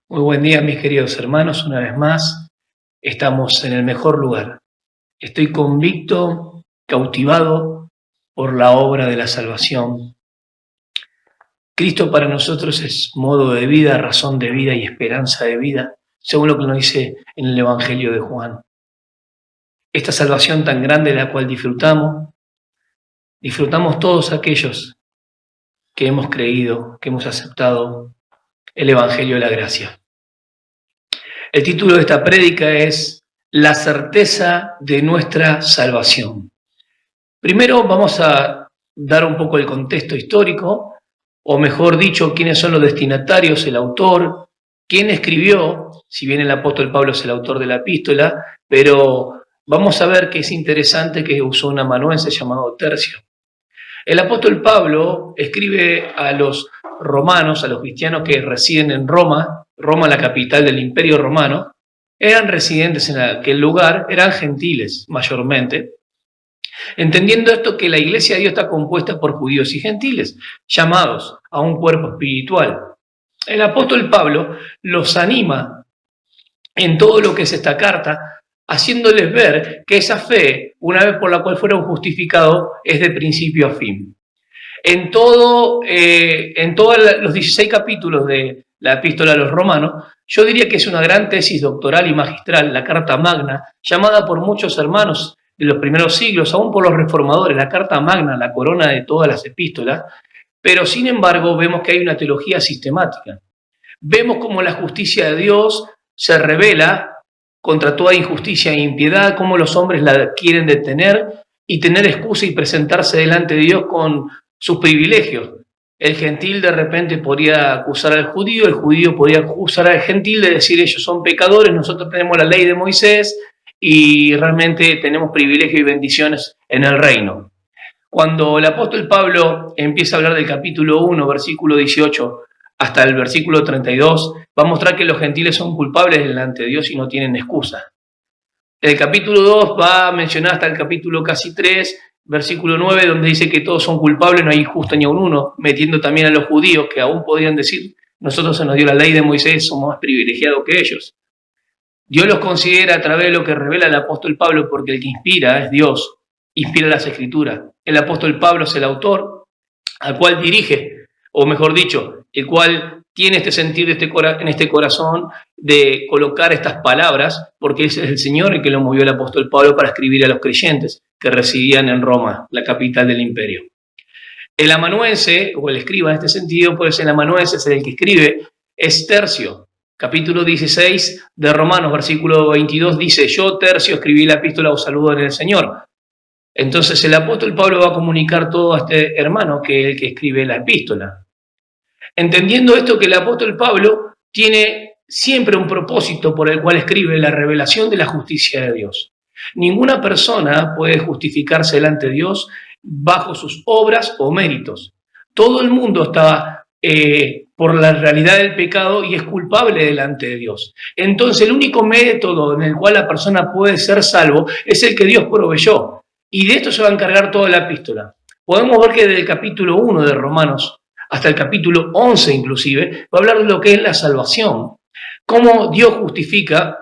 Muy buen día, mis queridos hermanos. Una vez más, estamos en el mejor lugar. Estoy convicto, cautivado por la obra de la salvación. Cristo para nosotros es modo de vida, razón de vida y esperanza de vida, según lo que nos dice en el Evangelio de Juan. Esta salvación tan grande de la cual disfrutamos todos aquellos que hemos creído, que hemos aceptado el Evangelio de la gracia. El título de esta prédica es La certeza de nuestra salvación. Primero vamos a dar un poco el contexto histórico, o mejor dicho, quiénes son los destinatarios, el autor, quién escribió, si bien el apóstol Pablo es el autor de la epístola, pero vamos a ver que es interesante que usó un amanuense llamado Tercio. El apóstol Pablo escribe a los romanos, a los cristianos que residen en Roma, la capital del Imperio Romano, eran residentes en aquel lugar, eran gentiles mayormente, entendiendo esto que la iglesia de Dios está compuesta por judíos y gentiles, llamados a un cuerpo espiritual. El apóstol Pablo los anima en todo lo que es esta carta, haciéndoles ver que esa fe, una vez por la cual fueron justificados, es de principio a fin. En todos los 16 capítulos de la epístola a los romanos, yo diría que es una gran tesis doctoral y magistral, la Carta Magna, llamada por muchos hermanos de los primeros siglos, aún por los reformadores, la Carta Magna, la corona de todas las epístolas, pero sin embargo vemos que hay una teología sistemática. Vemos cómo la justicia de Dios se revela contra toda injusticia e impiedad, cómo los hombres la quieren detener y tener excusa y presentarse delante de Dios con sus privilegios. El gentil de repente podría acusar al judío, el judío podría acusar al gentil de decir ellos son pecadores, nosotros tenemos la ley de Moisés y realmente tenemos privilegios y bendiciones en el reino. Cuando el apóstol Pablo empieza a hablar del capítulo 1, versículo 18, hasta el versículo 32, va a mostrar que los gentiles son culpables delante de Dios y no tienen excusa. El capítulo 2 va a mencionar hasta el capítulo casi 3, versículo 9, donde dice que todos son culpables, no hay justo ni a uno, metiendo también a los judíos, que aún podían decir, nosotros se nos dio la ley de Moisés, somos más privilegiados que ellos. Dios los considera a través de lo que revela el apóstol Pablo, porque el que inspira es Dios, inspira las Escrituras. El apóstol Pablo es el autor, al cual dirige, o mejor dicho, el cual tiene este sentir en este corazón de colocar estas palabras, porque es el Señor el que lo movió el apóstol Pablo para escribir a los creyentes que residían en Roma, la capital del imperio. El amanuense, o el escriba en este sentido, pues el amanuense es el que escribe, es Tercio. Capítulo 16 de Romanos, versículo 22, dice, yo Tercio escribí la epístola, os saludo en el Señor. Entonces el apóstol Pablo va a comunicar todo a este hermano que es el que escribe la epístola. Entendiendo esto que el apóstol Pablo tiene siempre un propósito por el cual escribe la revelación de la justicia de Dios. Ninguna persona puede justificarse delante de Dios bajo sus obras o méritos. Todo el mundo está por la realidad del pecado y es culpable delante de Dios. Entonces el único método en el cual la persona puede ser salvo es el que Dios proveyó. Y de esto se va a encargar toda la epístola. Podemos ver que desde el capítulo 1 de Romanos hasta el capítulo 11 inclusive, va a hablar de lo que es la salvación. Cómo Dios justifica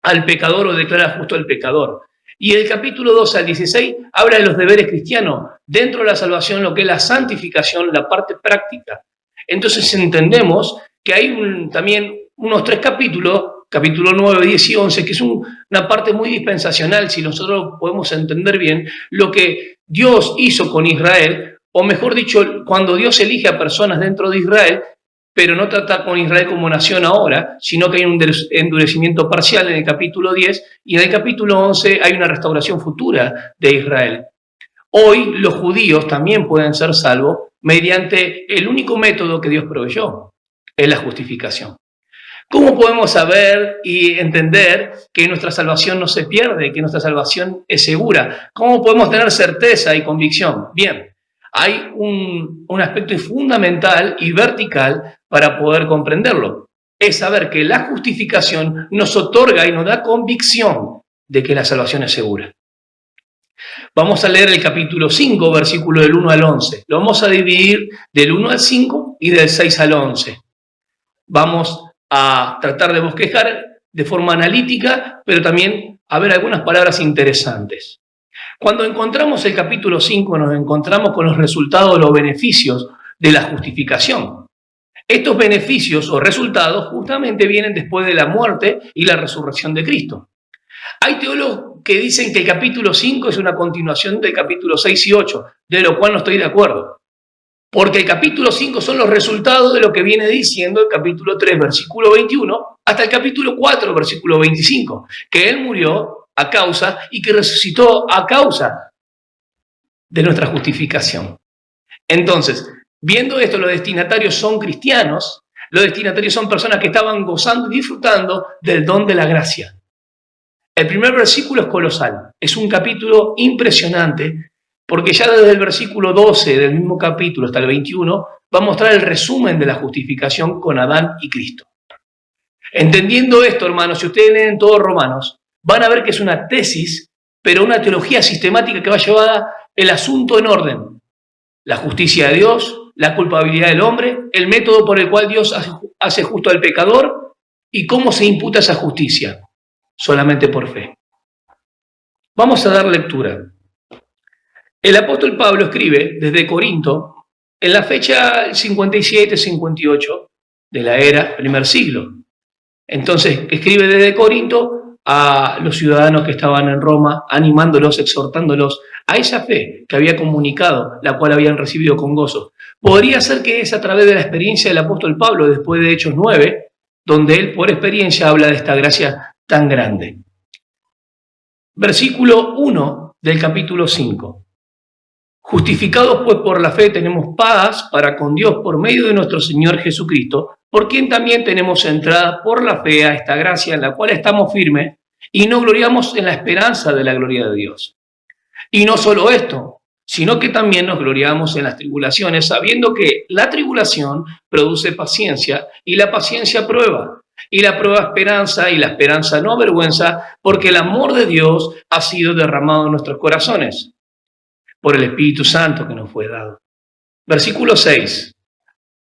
al pecador o declara justo al pecador. Y el capítulo 12 al 16 habla de los deberes cristianos. Dentro de la salvación, lo que es la santificación, la parte práctica. Entonces entendemos que hay también unos 3 capítulos, capítulo 9, 10 y 11, que es una parte muy dispensacional, si nosotros podemos entender bien lo que Dios hizo con Israel, o mejor dicho, cuando Dios elige a personas dentro de Israel, pero no trata con Israel como nación ahora, sino que hay un endurecimiento parcial en el capítulo 10, y en el capítulo 11 hay una restauración futura de Israel. Hoy los judíos también pueden ser salvos mediante el único método que Dios proveyó, es la justificación. ¿Cómo podemos saber y entender que nuestra salvación no se pierde, que nuestra salvación es segura? ¿Cómo podemos tener certeza y convicción? Bien, hay un aspecto fundamental y vertical para poder comprenderlo. Es saber que la justificación nos otorga y nos da convicción de que la salvación es segura. Vamos a leer el capítulo 5, versículo del 1 al 11. Lo vamos a dividir del 1 al 5 y del 6 al 11. Vamos a tratar de bosquejar de forma analítica, pero también a ver algunas palabras interesantes. Cuando encontramos el capítulo 5, nos encontramos con los resultados, los beneficios de la justificación. Estos beneficios o resultados justamente vienen después de la muerte y la resurrección de Cristo. Hay teólogos que dicen que el capítulo 5 es una continuación del capítulo 6 y 8, de lo cual no estoy de acuerdo. Porque el capítulo 5 son los resultados de lo que viene diciendo el capítulo 3, versículo 21, hasta el capítulo 4, versículo 25, que Él murió a causa y que resucitó a causa de nuestra justificación. Entonces, viendo esto, los destinatarios son cristianos, los destinatarios son personas que estaban gozando y disfrutando del don de la gracia. El primer versículo es colosal, es un capítulo impresionante, porque ya desde el versículo 12 del mismo capítulo hasta el 21 va a mostrar el resumen de la justificación con Adán y Cristo. Entendiendo esto, hermanos, si ustedes leen todos Romanos, van a ver que es una tesis, pero una teología sistemática que va a llevar el asunto en orden. La justicia de Dios, la culpabilidad del hombre, el método por el cual Dios hace justo al pecador y cómo se imputa esa justicia. Solamente por fe. Vamos a dar lectura. El apóstol Pablo escribe desde Corinto en la fecha 57-58 de la era primer siglo. Entonces escribe desde Corinto a los ciudadanos que estaban en Roma, animándolos, exhortándolos a esa fe que había comunicado, la cual habían recibido con gozo. Podría ser que es a través de la experiencia del apóstol Pablo después de Hechos 9, donde él por experiencia habla de esta gracia tan grande. Versículo 1 del capítulo 5. Justificados pues por la fe tenemos paz para con Dios por medio de nuestro Señor Jesucristo, por quien también tenemos entrada por la fe a esta gracia en la cual estamos firmes y nos gloriamos en la esperanza de la gloria de Dios. Y no solo esto, sino que también nos gloriamos en las tribulaciones, sabiendo que la tribulación produce paciencia y la paciencia prueba. Y la prueba esperanza, y la esperanza no avergüenza, porque el amor de Dios ha sido derramado en nuestros corazones por el Espíritu Santo que nos fue dado. Versículo 6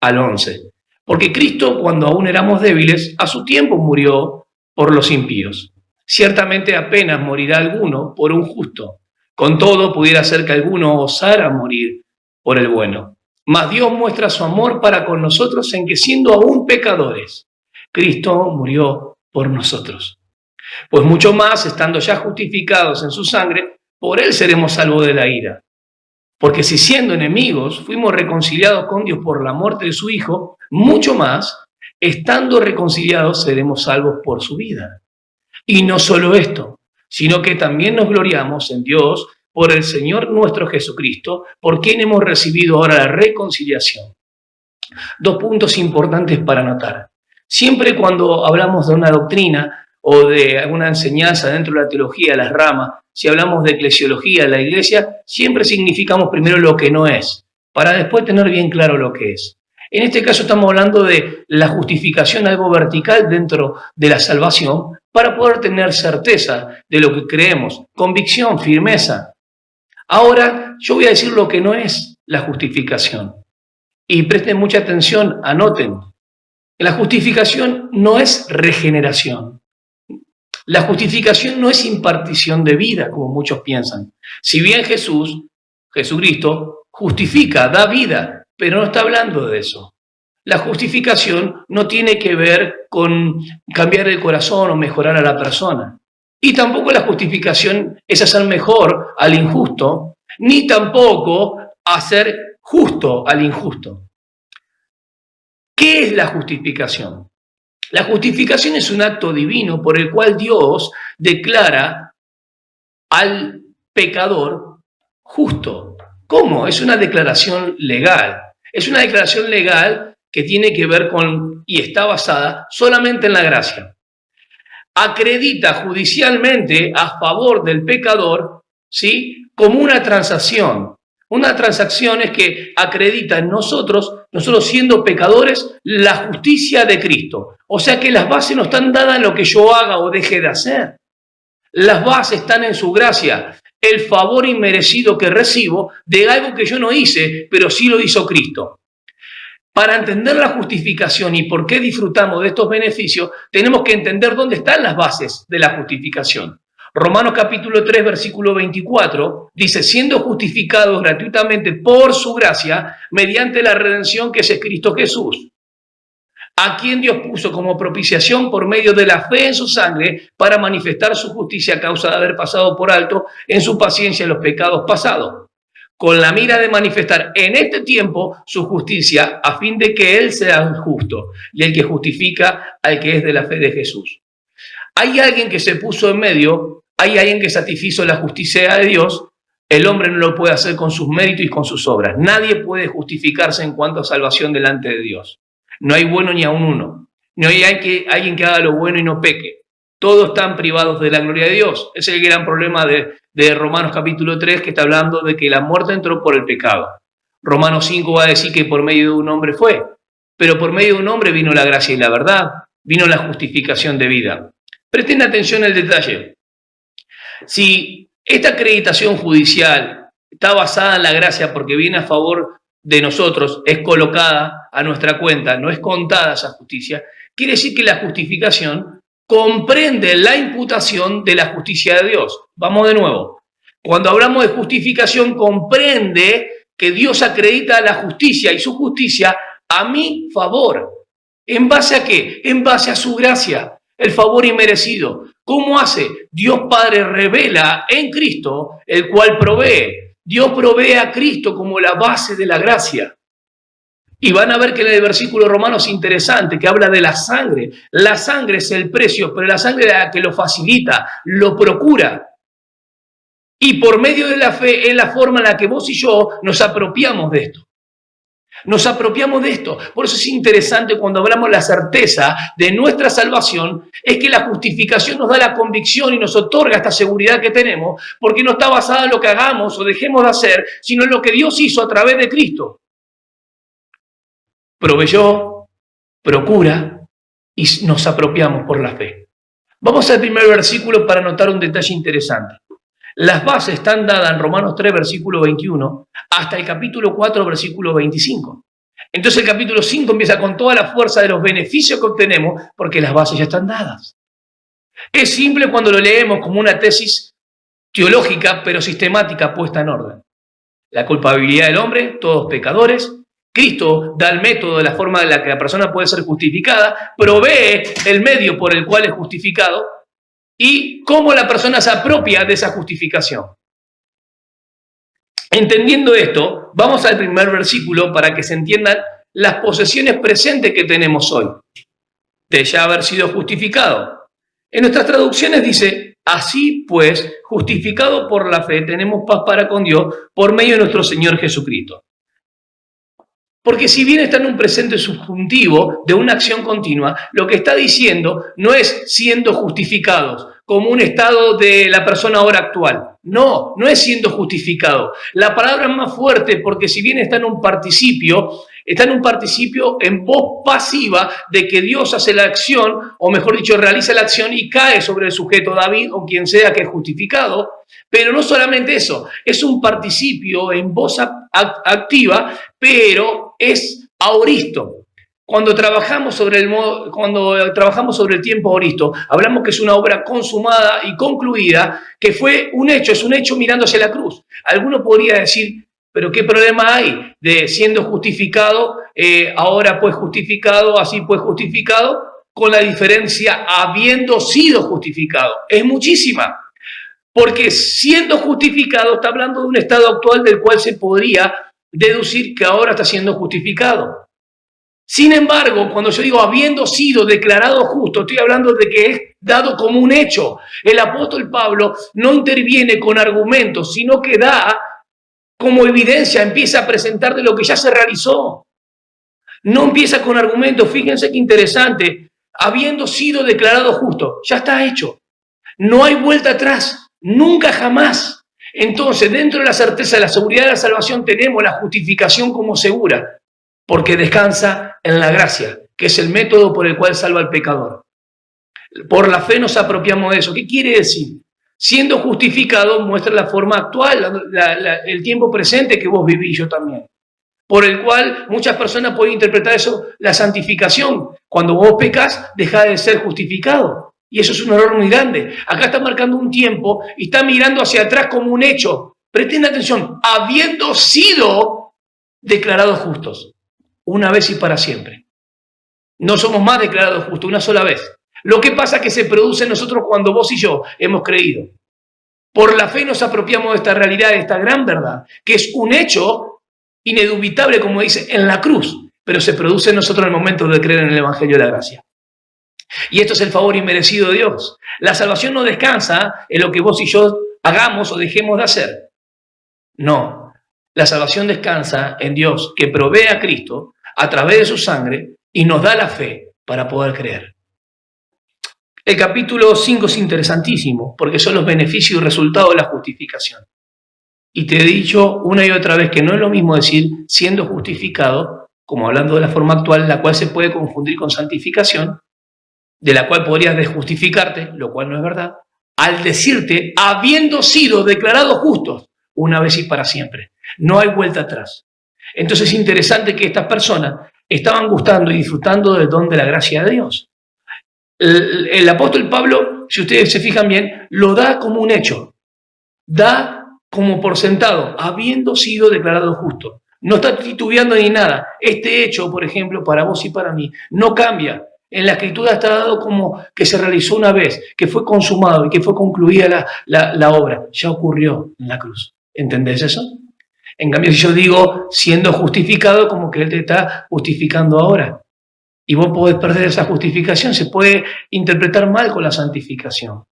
al 11. Porque Cristo, cuando aún éramos débiles, a su tiempo murió por los impíos. Ciertamente apenas morirá alguno por un justo. Con todo, pudiera ser que alguno osara morir por el bueno. Mas Dios muestra su amor para con nosotros en que, siendo aún pecadores, Cristo murió por nosotros. Pues mucho más, estando ya justificados en su sangre, por él seremos salvos de la ira. Porque si siendo enemigos fuimos reconciliados con Dios por la muerte de su Hijo, mucho más, estando reconciliados seremos salvos por su vida. Y no solo esto, sino que también nos gloriamos en Dios por el Señor nuestro Jesucristo, por quien hemos recibido ahora la reconciliación. Dos puntos importantes para notar. Siempre cuando hablamos de una doctrina o de alguna enseñanza dentro de la teología, las ramas, si hablamos de eclesiología, la iglesia, siempre significamos primero lo que no es, para después tener bien claro lo que es. En este caso estamos hablando de la justificación, algo vertical dentro de la salvación, para poder tener certeza de lo que creemos, convicción, firmeza. Ahora yo voy a decir lo que no es la justificación. Y presten mucha atención, anoten. La justificación no es regeneración. La justificación no es impartición de vida, como muchos piensan. Si bien Jesucristo, justifica, da vida, pero no está hablando de eso. La justificación no tiene que ver con cambiar el corazón o mejorar a la persona. Y tampoco la justificación es hacer mejor al injusto, ni tampoco hacer justo al injusto. ¿Qué es la justificación? La justificación es un acto divino por el cual Dios declara al pecador justo. ¿Cómo? Es una declaración legal. Es una declaración legal que tiene que ver con y está basada solamente en la gracia. Acredita judicialmente a favor del pecador, ¿sí?, como una transacción. Una transacción es que acredita en nosotros siendo pecadores, la justicia de Cristo. O sea que las bases no están dadas en lo que yo haga o deje de hacer. Las bases están en su gracia, el favor inmerecido que recibo de algo que yo no hice, pero sí lo hizo Cristo. Para entender la justificación y por qué disfrutamos de estos beneficios, tenemos que entender dónde están las bases de la justificación. Romanos capítulo 3, versículo 24, dice, siendo justificados gratuitamente por su gracia, mediante la redención que es Cristo Jesús, a quien Dios puso como propiciación por medio de la fe en su sangre para manifestar su justicia a causa de haber pasado por alto en su paciencia los pecados pasados, con la mira de manifestar en este tiempo su justicia, a fin de que Él sea el justo y el que justifica al que es de la fe de Jesús. Hay alguien que se puso en medio, hay alguien que satisfizo la justicia de Dios. El hombre no lo puede hacer con sus méritos y con sus obras. Nadie puede justificarse en cuanto a salvación delante de Dios. No hay bueno ni aun uno. No hay alguien que haga lo bueno y no peque. Todos están privados de la gloria de Dios. Ese es el gran problema de Romanos capítulo 3, que está hablando de que la muerte entró por el pecado. Romanos 5 va a decir que por medio de un hombre fue, pero por medio de un hombre vino la gracia y la verdad, vino la justificación de vida. Presten atención al detalle. Si esta acreditación judicial está basada en la gracia porque viene a favor de nosotros, es colocada a nuestra cuenta, no es contada esa justicia, quiere decir que la justificación comprende la imputación de la justicia de Dios. Vamos de nuevo. Cuando hablamos de justificación, comprende que Dios acredita la justicia y su justicia a mi favor. ¿En base a qué? En base a su gracia, el favor inmerecido. ¿Cómo hace? Dios Padre revela en Cristo, el cual provee. Dios provee a Cristo como la base de la gracia. Y van a ver que en el versículo romano es interesante, que habla de la sangre. La sangre es el precio, pero la sangre es la que lo facilita, lo procura. Y por medio de la fe es la forma en la que vos y yo nos apropiamos de esto. Nos apropiamos de esto. Por eso es interesante cuando hablamos de la certeza de nuestra salvación, es que la justificación nos da la convicción y nos otorga esta seguridad que tenemos, porque no está basada en lo que hagamos o dejemos de hacer, sino en lo que Dios hizo a través de Cristo. Proveyó, procura y nos apropiamos por la fe. Vamos al primer versículo para notar un detalle interesante. Las bases están dadas en Romanos 3, versículo 21, hasta el capítulo 4, versículo 25. Entonces el capítulo 5 empieza con toda la fuerza de los beneficios que obtenemos, porque las bases ya están dadas. Es simple cuando lo leemos como una tesis teológica, pero sistemática, puesta en orden. La culpabilidad del hombre, todos pecadores. Cristo da el método de la forma en la que la persona puede ser justificada, provee el medio por el cual es justificado, y cómo la persona se apropia de esa justificación. Entendiendo esto, vamos al primer versículo para que se entiendan las posesiones presentes que tenemos hoy, de ya haber sido justificado. En nuestras traducciones dice, así pues, justificado por la fe, tenemos paz para con Dios por medio de nuestro Señor Jesucristo. Porque si bien está en un presente subjuntivo de una acción continua, lo que está diciendo no es siendo justificados como un estado de la persona ahora actual. No, no es siendo justificado. La palabra es más fuerte porque si bien está en un participio en voz pasiva de que Dios hace la acción, o mejor dicho, realiza la acción y cae sobre el sujeto David o quien sea que es justificado. Pero no solamente eso, es un participio en voz activa, pero es aoristo. Cuando trabajamos sobre el tiempo aoristo, hablamos que es una obra consumada y concluida, que fue un hecho, es un hecho mirando hacia la cruz. Alguno podría decir, pero ¿qué problema hay de siendo justificado, ahora pues justificado, así pues justificado, con la diferencia habiendo sido justificado? Es muchísima. Porque siendo justificado está hablando de un estado actual del cual se podría deducir que ahora está siendo justificado. Sin embargo, cuando yo digo habiendo sido declarado justo, estoy hablando de que es dado como un hecho. El apóstol Pablo no interviene con argumentos, sino que da como evidencia, empieza a presentar de lo que ya se realizó. No empieza con argumentos, fíjense qué interesante, habiendo sido declarado justo, ya está hecho. No hay vuelta atrás. Nunca jamás. Entonces, dentro de la certeza de la seguridad de la salvación, tenemos la justificación como segura, porque descansa en la gracia, que es el método por el cual salva al pecador. Por la fe nos apropiamos de eso. ¿Qué quiere decir? Siendo justificado muestra la forma actual, el tiempo presente que vos vivís, yo también. por el cual muchas personas pueden interpretar eso, la santificación. Cuando vos pecas, dejás de ser justificado. Y eso es un error muy grande. Acá está marcando un tiempo y está mirando hacia atrás como un hecho. Presten atención, habiendo sido declarados justos, una vez y para siempre. No somos más declarados justos, una sola vez. Lo que pasa es que se produce en nosotros cuando vos y yo hemos creído. Por la fe nos apropiamos de esta realidad, de esta gran verdad, que es un hecho inedubitable, como dice, en la cruz, pero se produce en nosotros en el momento de creer en el Evangelio de la gracia. Y esto es el favor inmerecido de Dios. La salvación no descansa en lo que vos y yo hagamos o dejemos de hacer. No, la salvación descansa en Dios, que provee a Cristo a través de su sangre y nos da la fe para poder creer. El capítulo 5 es interesantísimo porque son los beneficios y resultados de la justificación. Y te he dicho una y otra vez que no es lo mismo decir siendo justificado, como hablando de la forma actual, la cual se puede confundir con santificación, de la cual podrías desjustificarte, lo cual no es verdad, al decirte habiendo sido declarados justos una vez y para siempre. No hay vuelta atrás. Entonces es interesante que estas personas estaban gustando y disfrutando del don de la gracia de Dios. El apóstol Pablo, si ustedes se fijan bien, lo da como un hecho. Da como por sentado, habiendo sido declarado justo. No está titubeando ni nada. Este hecho, por ejemplo, para vos y para mí, no cambia. En la Escritura está dado como que se realizó una vez, que fue consumado y que fue concluida la obra. Ya ocurrió en la cruz. ¿Entendés eso? En cambio, si yo digo siendo justificado, como que Él te está justificando ahora. Y vos podés perder esa justificación, se puede interpretar mal con la santificación.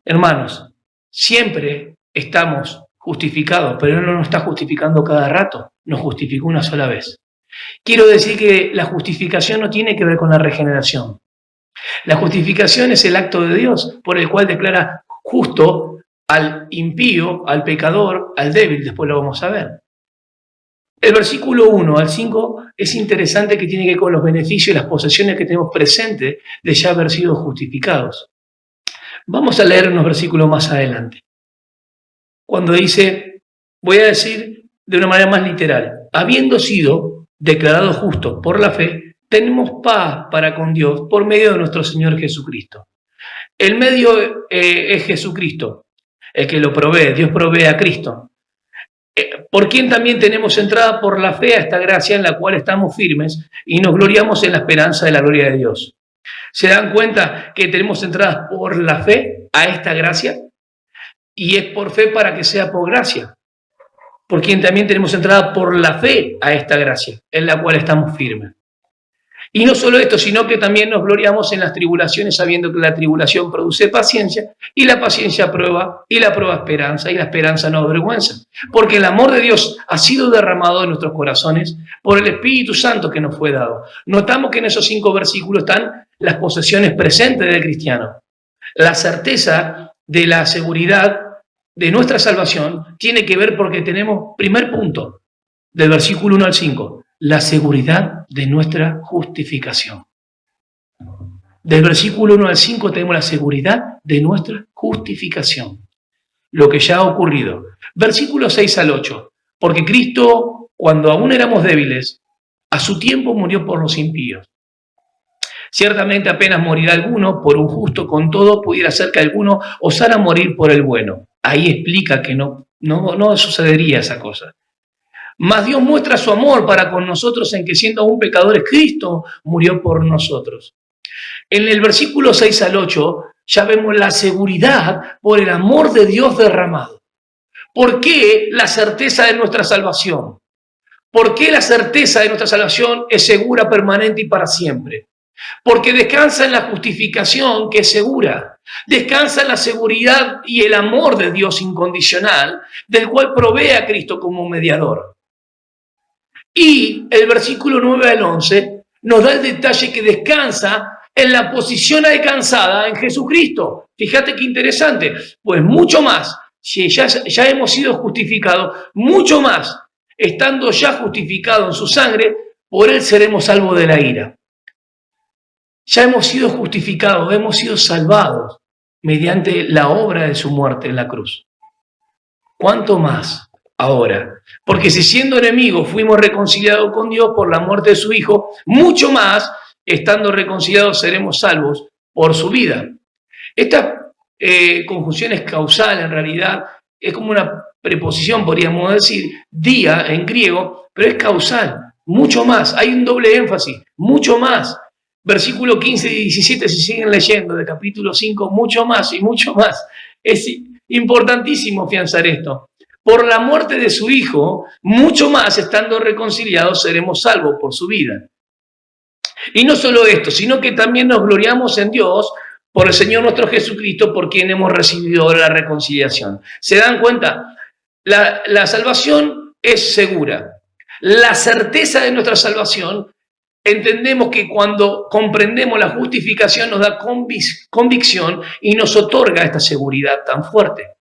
Hermanos, siempre estamos justificados, pero Él no nos está justificando cada rato, nos justificó una sola vez. Quiero decir que la justificación no tiene que ver con la regeneración. La justificación es el acto de Dios por el cual declara justo al impío, al pecador, al débil, después lo vamos a ver. El versículo 1 al 5 es interesante, que tiene que ver con los beneficios y las posesiones que tenemos presentes de ya haber sido justificados. Vamos a leer unos versículos más adelante. Cuando dice, voy a decir de una manera más literal, habiendo sido declarados justos por la fe, tenemos paz para con Dios por medio de nuestro Señor Jesucristo. El medio es Jesucristo, el que lo provee, Dios provee a Cristo. Por quien también tenemos entrada por la fe a esta gracia en la cual estamos firmes y nos gloriamos en la esperanza de la gloria de Dios. ¿Se dan cuenta que tenemos entrada por la fe a esta gracia? Y es por fe para que sea por gracia. Por quien también tenemos entrada por la fe a esta gracia en la cual estamos firmes. Y no solo esto, sino que también nos gloriamos en las tribulaciones, sabiendo que la tribulación produce paciencia, y la paciencia prueba, y la prueba esperanza, y la esperanza no avergüenza. Porque el amor de Dios ha sido derramado en nuestros corazones por el Espíritu Santo que nos fue dado. Notamos que en esos 5 versículos están las posesiones presentes del cristiano. La certeza de la seguridad de nuestra salvación tiene que ver porque tenemos, primer punto, del versículo 1 al 5, la seguridad de nuestra justificación. Del versículo 1 al 5 tenemos la seguridad de nuestra justificación, lo que ya ha ocurrido. Versículo 6 al 8, porque Cristo, cuando aún éramos débiles, a su tiempo murió por los impíos. Ciertamente apenas morirá alguno por un justo, con todo pudiera ser que alguno osara morir por el bueno. Ahí explica que no sucedería esa cosa. Mas Dios muestra su amor para con nosotros en que siendo aún pecadores, Cristo murió por nosotros. En el versículo 6 al 8 ya vemos la seguridad por el amor de Dios derramado. ¿Por qué la certeza de nuestra salvación? ¿Por qué la certeza de nuestra salvación es segura, permanente y para siempre? Porque descansa en la justificación que es segura. Descansa en la seguridad y el amor de Dios incondicional, del cual provee a Cristo como mediador. Y el versículo 9 al 11 nos da el detalle que descansa en la posición alcanzada en Jesucristo. Fíjate qué interesante. Pues mucho más, si ya hemos sido justificados, mucho más, estando ya justificados en su sangre, por Él seremos salvos de la ira. Ya hemos sido justificados, hemos sido salvados mediante la obra de su muerte en la cruz. ¿Cuánto más ahora. Porque si siendo enemigos fuimos reconciliados con Dios por la muerte de su Hijo, mucho más, estando reconciliados, seremos salvos por su vida. Esta conjunción es causal, en realidad, es como una preposición, podríamos decir, día en griego, pero es causal, mucho más, hay un doble énfasis, mucho más. Versículo 15 y 17, si siguen leyendo, de capítulo 5, mucho más y mucho más. Es importantísimo afianzar esto. Por la muerte de su Hijo, mucho más, estando reconciliados, seremos salvos por su vida. Y no solo esto, sino que también nos gloriamos en Dios por el Señor nuestro Jesucristo, por quien hemos recibido la reconciliación. ¿Se dan cuenta? La salvación es segura. La certeza de nuestra salvación, entendemos que cuando comprendemos la justificación nos da convicción y nos otorga esta seguridad tan fuerte.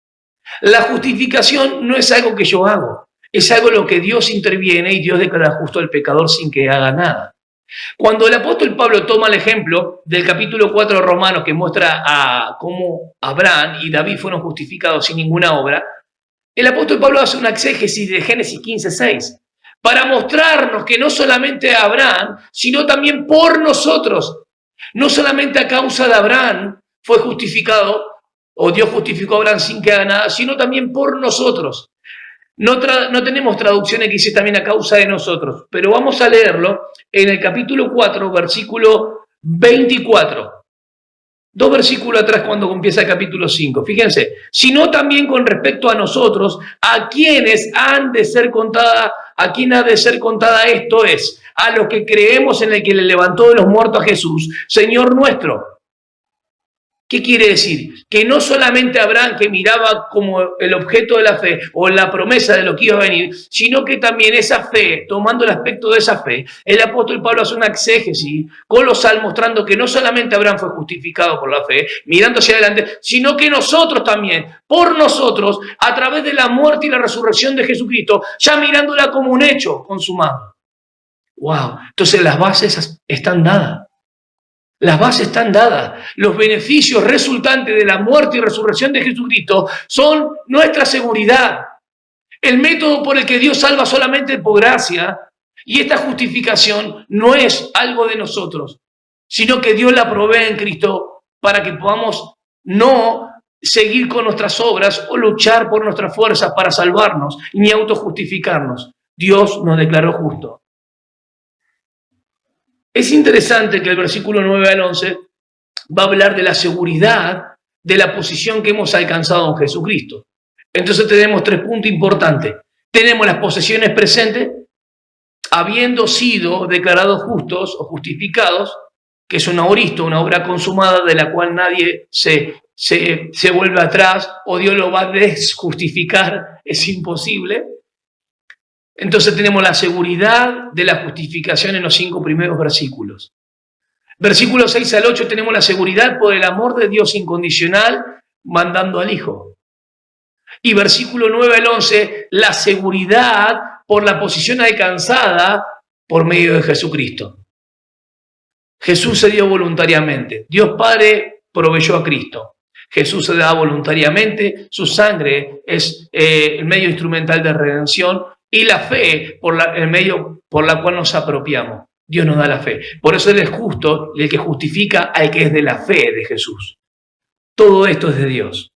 La justificación no es algo que yo hago, es algo en lo que Dios interviene y Dios declara justo al pecador sin que haga nada. Cuando el apóstol Pablo toma el ejemplo del capítulo 4 de Romanos que muestra a cómo Abraham y David fueron justificados sin ninguna obra, el apóstol Pablo hace una exégesis de Génesis 15:6 para mostrarnos que no solamente Abraham, sino también por nosotros, no solamente a causa de Abraham fue justificado, o Dios justificó a Abraham sin que haga nada, sino también por nosotros. No tenemos traducciones que dice también a causa de nosotros, pero vamos a leerlo en el capítulo 4, versículo 24. 2 versículos atrás cuando empieza el capítulo 5. Fíjense, sino también con respecto a nosotros, a quienes han de ser contada, a quien ha de ser contada esto es, a los que creemos en el que le levantó de los muertos a Jesús, Señor nuestro. ¿Qué quiere decir? Que no solamente Abraham, que miraba como el objeto de la fe o la promesa de lo que iba a venir, sino que también esa fe, tomando el aspecto de esa fe, el apóstol Pablo hace una exégesis colosal mostrando que no solamente Abraham fue justificado por la fe, mirando hacia adelante, sino que nosotros también, por nosotros, a través de la muerte y la resurrección de Jesucristo, ya mirándola como un hecho consumado. ¡Wow! Entonces las bases están dadas. Las bases están dadas. Los beneficios resultantes de la muerte y resurrección de Jesucristo son nuestra seguridad. El método por el que Dios salva solamente por gracia, y esta justificación no es algo de nosotros, sino que Dios la provee en Cristo para que podamos no seguir con nuestras obras o luchar por nuestras fuerzas para salvarnos, ni autojustificarnos. Dios nos declaró justos. Es interesante que el versículo 9 al 11 va a hablar de la seguridad de la posición que hemos alcanzado en Jesucristo. Entonces tenemos 3 puntos importantes. Tenemos las posesiones presentes, habiendo sido declarados justos o justificados, que es una oristo, una obra consumada de la cual nadie se vuelve atrás o Dios lo va a desjustificar, es imposible. Entonces tenemos la seguridad de la justificación en los 5 primeros versículos. Versículos 6 al 8 tenemos la seguridad por el amor de Dios incondicional mandando al Hijo. Y versículo 9 al 11, la seguridad por la posición alcanzada por medio de Jesucristo. Jesús se dio voluntariamente. Dios Padre proveyó a Cristo. Jesús se da voluntariamente. Su sangre es el medio instrumental de redención. Y la fe, el medio por la cual nos apropiamos. Dios nos da la fe. Por eso Él es justo, el que justifica al que es de la fe de Jesús. Todo esto es de Dios.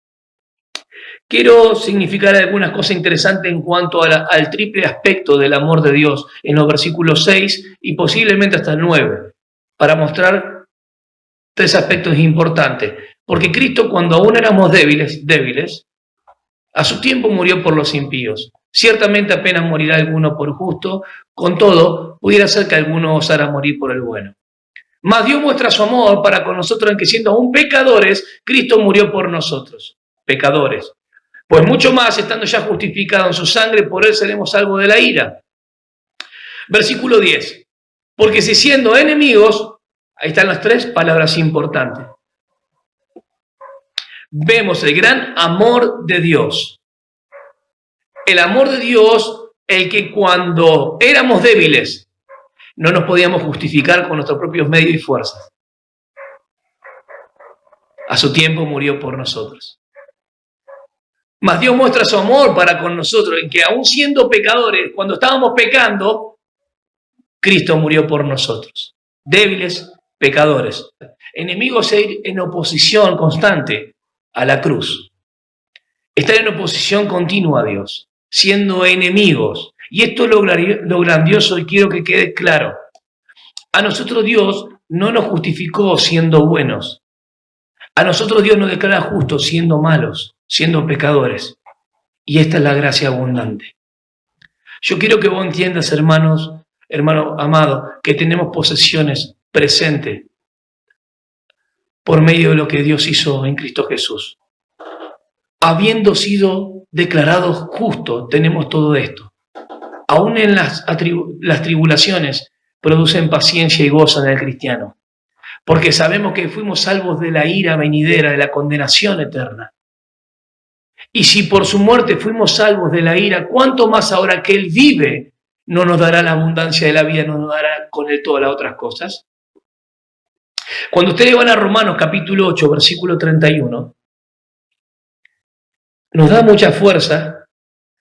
Quiero significar algunas cosas interesantes en cuanto al triple aspecto del amor de Dios en los versículos 6 y posiblemente hasta el 9, para mostrar 3 aspectos importantes. Porque Cristo, cuando aún éramos débiles, a su tiempo murió por los impíos. Ciertamente apenas morirá alguno por justo, con todo, pudiera ser que alguno osara morir por el bueno. Mas Dios muestra su amor para con nosotros en que siendo aún pecadores, Cristo murió por nosotros, pecadores. Pues mucho más, estando ya justificado en su sangre, por Él seremos salvos de la ira. Versículo 10. Porque si siendo enemigos, ahí están las 3 palabras importantes. Vemos el gran amor de Dios. El amor de Dios, el que cuando éramos débiles, no nos podíamos justificar con nuestros propios medios y fuerzas. A su tiempo murió por nosotros. Mas Dios muestra su amor para con nosotros, en que aún siendo pecadores, cuando estábamos pecando, Cristo murió por nosotros. Débiles, pecadores. Enemigos en oposición constante a la cruz. Estar en oposición continua a Dios, siendo enemigos. Y esto es lo grandioso y quiero que quede claro. A nosotros Dios no nos justificó siendo buenos. A nosotros Dios nos declara justos siendo malos, siendo pecadores. Y esta es la gracia abundante. Yo quiero que vos entiendas, hermano amado, que tenemos posesiones presentes por medio de lo que Dios hizo en Cristo Jesús. Habiendo sido declarados justos, tenemos todo esto. Aún en las tribulaciones producen paciencia y gozo en el cristiano, porque sabemos que fuimos salvos de la ira venidera, de la condenación eterna. Y si por su muerte fuimos salvos de la ira, ¿cuánto más ahora que Él vive no nos dará la abundancia de la vida, no nos dará con Él todas las otras cosas? Cuando ustedes van a Romanos capítulo 8, versículo 31, nos da mucha fuerza.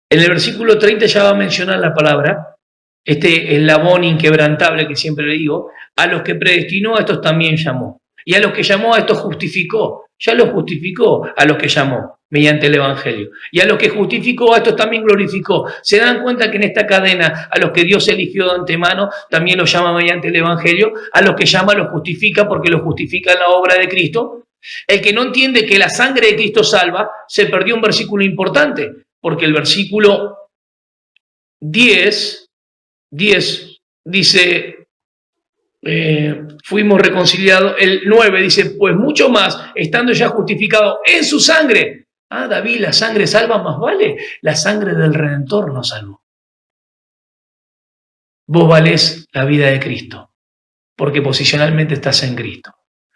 En el versículo 30 ya va a mencionar la palabra, este eslabón inquebrantable que siempre le digo, a los que predestinó a estos también llamó. Y a los que llamó a estos justificó. Ya los justificó a los que llamó mediante el Evangelio. Y a los que justificó a estos también glorificó. ¿Se dan cuenta que en esta cadena a los que Dios eligió de antemano también los llama mediante el Evangelio? A los que llama los justifica porque los justifica en la obra de Cristo. El que no entiende que la sangre de Cristo salva, se perdió un versículo importante. Porque el versículo 10 dice... fuimos reconciliados. El 9 dice, pues mucho más, estando ya justificado en su sangre. Ah, David, la sangre salva, más vale la sangre del Redentor nos salvó. Vos valés la vida de Cristo, porque posicionalmente estás en Cristo.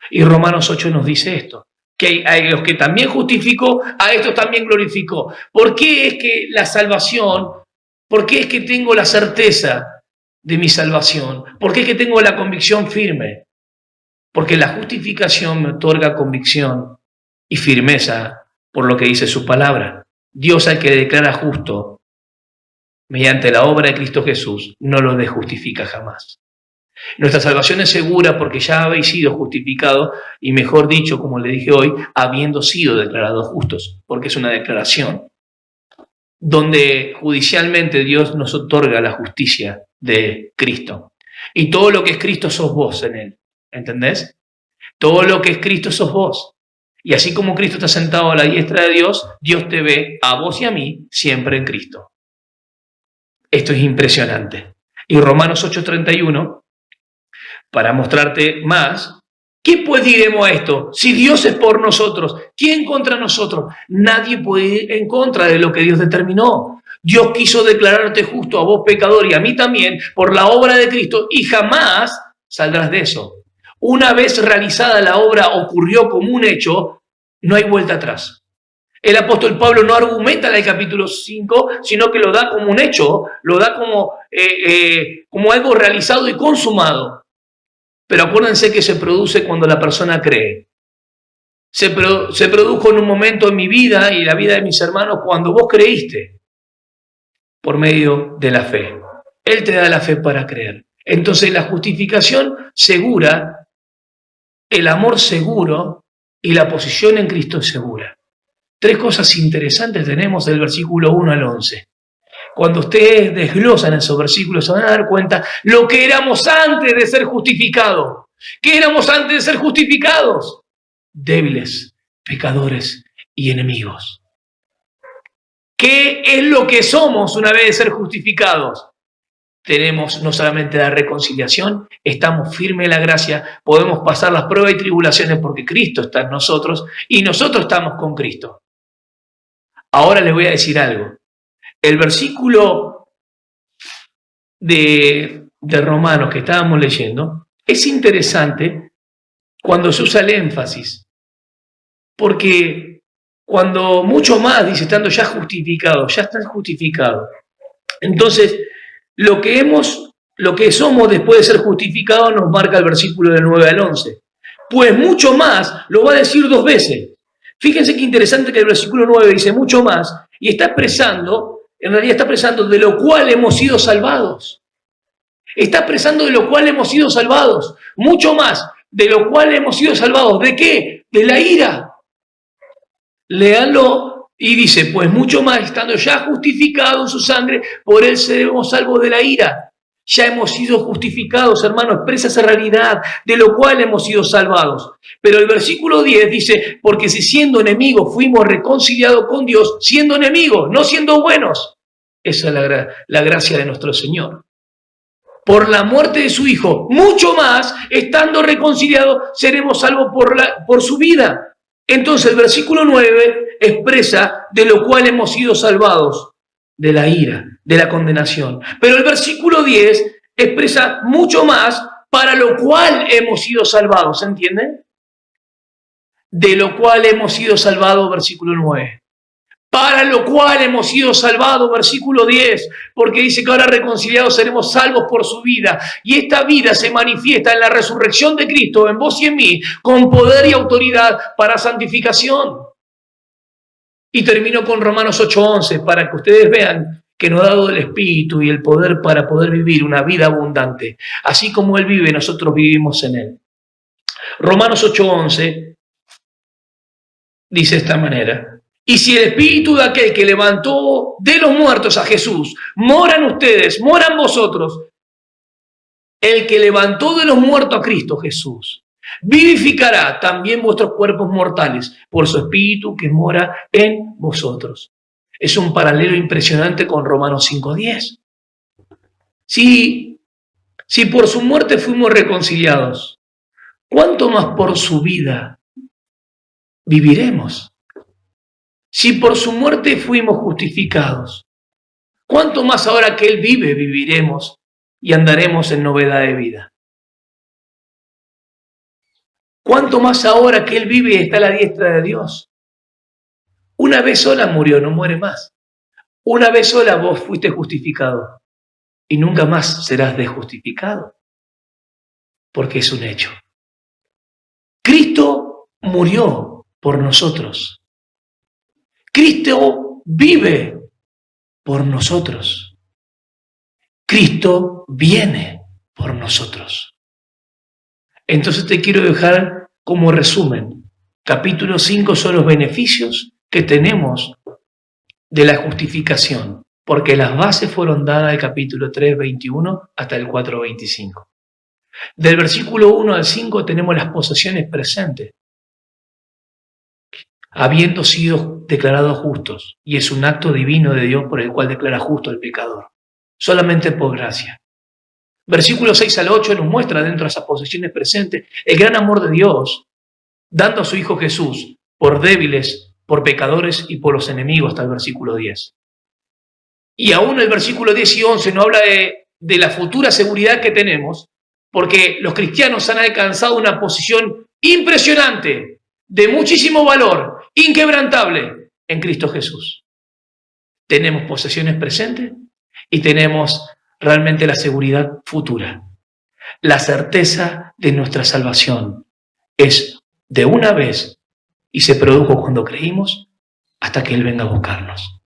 Y Romanos 8 nos dice esto, que a los que también justificó, a estos también glorificó. ¿Por qué es que la salvación, por qué es que tengo la certeza de mi salvación? ¿Por qué es que tengo la convicción firme? Porque la justificación me otorga convicción y firmeza por lo que dice su palabra. Dios, al que declara justo mediante la obra de Cristo Jesús, no lo desjustifica jamás. Nuestra salvación es segura porque ya habéis sido justificados y, mejor dicho, como le dije hoy, habiendo sido declarados justos, porque es una declaración donde judicialmente Dios nos otorga la justicia de Cristo. Y todo lo que es Cristo sos vos en Él. ¿Entendés? Todo lo que es Cristo sos vos. Y así como Cristo está sentado a la diestra de Dios, Dios te ve a vos y a mí siempre en Cristo. Esto es impresionante. Y Romanos 8:31, para mostrarte más, ¿qué pues diremos a esto? Si Dios es por nosotros, ¿quién contra nosotros? Nadie puede ir en contra de lo que Dios determinó. Dios quiso declararte justo a vos, pecador, y a mí también, por la obra de Cristo, y jamás saldrás de eso. Una vez realizada la obra, ocurrió como un hecho, no hay vuelta atrás. El apóstol Pablo no argumenta en el capítulo 5, sino que lo da como un hecho, lo da como algo realizado y consumado. Pero acuérdense que se produce cuando la persona cree. Se produjo en un momento en mi vida y la vida de mis hermanos cuando vos creíste por medio de la fe. Él te da la fe para creer. Entonces la justificación segura, el amor seguro y la posición en Cristo segura. Tres cosas interesantes tenemos del versículo 1 al 11. Cuando ustedes desglosan esos versículos se van a dar cuenta lo que éramos antes de ser justificados. ¿Qué éramos antes de ser justificados? Débiles, pecadores y enemigos. ¿Qué es lo que somos una vez de ser justificados? Tenemos no solamente la reconciliación, estamos firmes en la gracia, podemos pasar las pruebas y tribulaciones porque Cristo está en nosotros y nosotros estamos con Cristo. Ahora les voy a decir algo. El versículo de Romanos que estábamos leyendo es interesante cuando se usa el énfasis, porque cuando mucho más dice, estando ya justificados, ya están justificados. Entonces, lo que somos después de ser justificados nos marca el versículo del 9 al 11. Pues mucho más lo va a decir dos veces. Fíjense qué interesante que el versículo 9 dice mucho más, y está expresando, en realidad está expresando de lo cual hemos sido salvados. Está expresando de lo cual hemos sido salvados. Mucho más, de lo cual hemos sido salvados. ¿De qué? De la ira. Léanlo y dice, pues mucho más, estando ya justificados en su sangre, por él seremos salvos de la ira. Ya hemos sido justificados, hermanos, expresa esa realidad, de lo cual hemos sido salvados. Pero el versículo 10 dice, porque si siendo enemigos fuimos reconciliados con Dios, siendo enemigos, no siendo buenos. Esa es la gracia de nuestro Señor. Por la muerte de su Hijo, mucho más, estando reconciliados, seremos salvos por su vida. Entonces el versículo 9 expresa de lo cual hemos sido salvados, de la ira, de la condenación. Pero el versículo 10 expresa mucho más, para lo cual hemos sido salvados, ¿se entiende? De lo cual hemos sido salvados, versículo 9. Para lo cual hemos sido salvados, versículo 10, porque dice que ahora reconciliados seremos salvos por su vida. Y esta vida se manifiesta en la resurrección de Cristo, en vos y en mí, con poder y autoridad para santificación. Y termino con Romanos 8:11, para que ustedes vean que nos ha dado el Espíritu y el poder para poder vivir una vida abundante. Así como Él vive, nosotros vivimos en Él. Romanos 8:11 dice de esta manera, y si el Espíritu de aquel que levantó de los muertos a Jesús mora en ustedes, mora en vosotros, el que levantó de los muertos a Cristo Jesús, vivificará también vuestros cuerpos mortales por su Espíritu que mora en vosotros. Es un paralelo impresionante con Romanos 5:10. Si por su muerte fuimos reconciliados, ¿cuánto más por su vida viviremos? Si por su muerte fuimos justificados, ¿cuánto más ahora que Él vive viviremos y andaremos en novedad de vida? ¿Cuánto más ahora que Él vive y está a la diestra de Dios? Una vez sola murió, no muere más. Una vez sola vos fuiste justificado y nunca más serás desjustificado, porque es un hecho. Cristo murió por nosotros. Cristo vive por nosotros. Cristo viene por nosotros. Entonces te quiero dejar como resumen. Capítulo 5 son los beneficios que tenemos de la justificación, porque las bases fueron dadas del capítulo 3, 21 hasta el 4, 25. Del versículo 1 al 5 tenemos las posesiones presentes, habiendo sido declarados justos, y es un acto divino de Dios por el cual declara justo al pecador, solamente por gracia. Versículo 6 al 8 nos muestra dentro de esas posesiones presentes el gran amor de Dios, dando a su Hijo Jesús por débiles, por pecadores y por los enemigos, hasta el versículo 10. Y aún el versículo 10 y 11 nos habla de la futura seguridad que tenemos, porque los cristianos han alcanzado una posición impresionante, de muchísimo valor, inquebrantable, en Cristo Jesús. Tenemos posesiones presentes y tenemos realmente la seguridad futura. La certeza de nuestra salvación es de una vez y se produjo cuando creímos hasta que Él venga a buscarnos.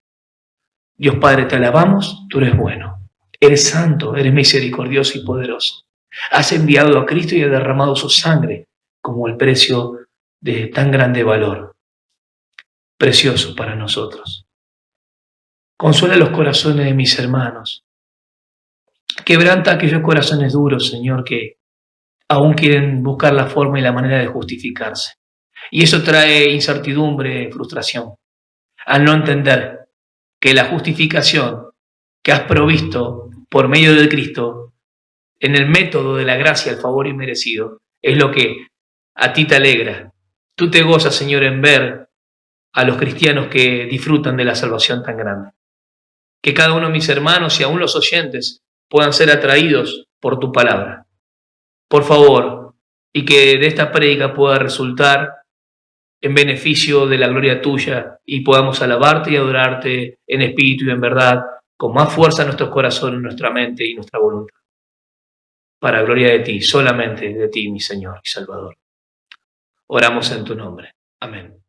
Dios Padre, te alabamos, tú eres bueno, eres santo, eres misericordioso y poderoso. Has enviado a Cristo y has derramado su sangre como el precio de tan grande valor, precioso para nosotros. Consuela los corazones de mis hermanos. Quebranta aquellos corazones duros, Señor, que aún quieren buscar la forma y la manera de justificarse. Y eso trae incertidumbre, frustración, al no entender que la justificación que has provisto por medio de Cristo, en el método de la gracia, el favor inmerecido, es lo que a ti te alegra. Tú te gozas, Señor, en ver a los cristianos que disfrutan de la salvación tan grande. Que cada uno de mis hermanos y aún los oyentes puedan ser atraídos por tu palabra. Por favor, y que de esta prédica pueda resultar en beneficio de la gloria tuya y podamos alabarte y adorarte en espíritu y en verdad, con más fuerza en nuestros corazones, nuestra mente y nuestra voluntad. Para gloria de ti, solamente de ti, mi Señor y Salvador. Oramos en tu nombre. Amén.